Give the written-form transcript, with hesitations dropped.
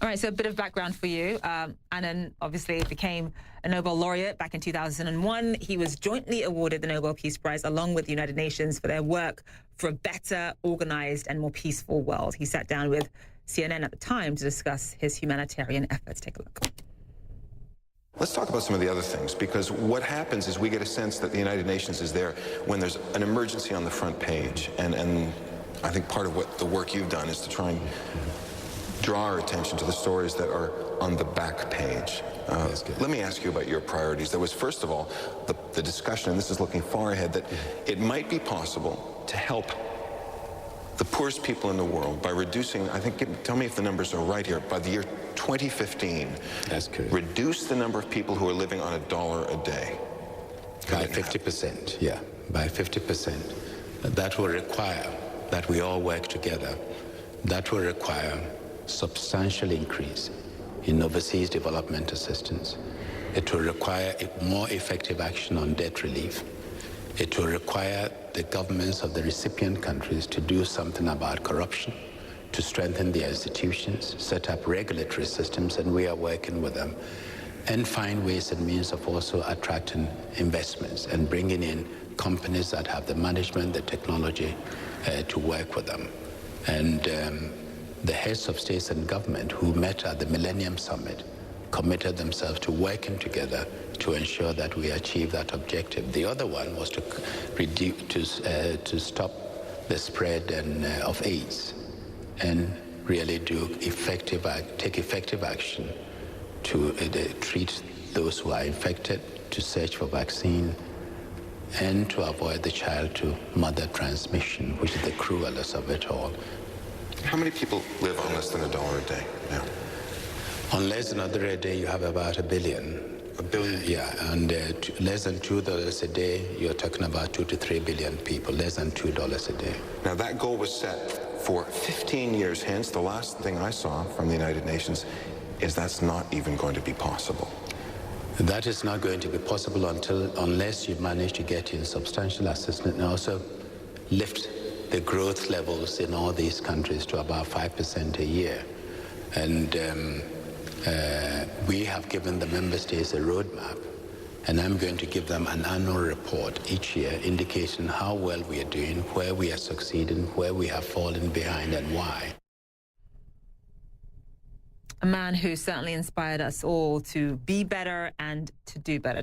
All right, so a bit of background for you. Annan obviously became a Nobel laureate back in 2001. He was jointly awarded the Nobel Peace Prize along with the United Nations for their work for a better, organized and more peaceful world. He sat down with CNN at the time to discuss his humanitarian efforts. Take a look. Let's talk about some of the other things, because what happens is we get a sense that the United Nations is there when there's an emergency on the front page. And I think part of what the work you've done is to try and draw our attention to the stories that are on the back page. Let me ask you about your priorities. There was, first of all, the discussion, and this is looking far ahead, that it might be possible to help the poorest people in the world by reducing, I think, tell me if the numbers are right here, by the year 2015, that's correct, reduce the number of people who are living on $1 a day. By 50%, yeah, by 50%. That will require that we all work together. That will require substantial increase in overseas development assistance. It will require more effective action on debt relief. It will require the governments of the recipient countries to do something about corruption, to strengthen their institutions, set up regulatory systems, and we are working with them, and find ways and means of also attracting investments and bringing in companies that have the management, the technology to work with them. And the heads of states and government who met at the Millennium Summit committed themselves to working together to ensure that we achieve that objective. The other one was to stop the spread of AIDS and really take effective action to treat those who are infected, to search for vaccine, and to avoid the child-to-mother transmission, which is the cruelest of it all. How many people live on less than $1 a day now? On less than $1 a day, you have about 1 billion. 1 billion? Yeah, and less than $2 a day, you're talking about 2 to 3 billion people, less than $2 a day. Now, that goal was set for 15 years hence. The last thing I saw from the United Nations is that's not even going to be possible. That is not going to be possible unless you manage to get in substantial assistance and also lift the growth levels in all these countries to about 5% a year. And we have given the member states a roadmap, and I'm going to give them an annual report each year indicating how well we are doing, where we are succeeding, where we have fallen behind, and why. A man who certainly inspired us all to be better and to do better.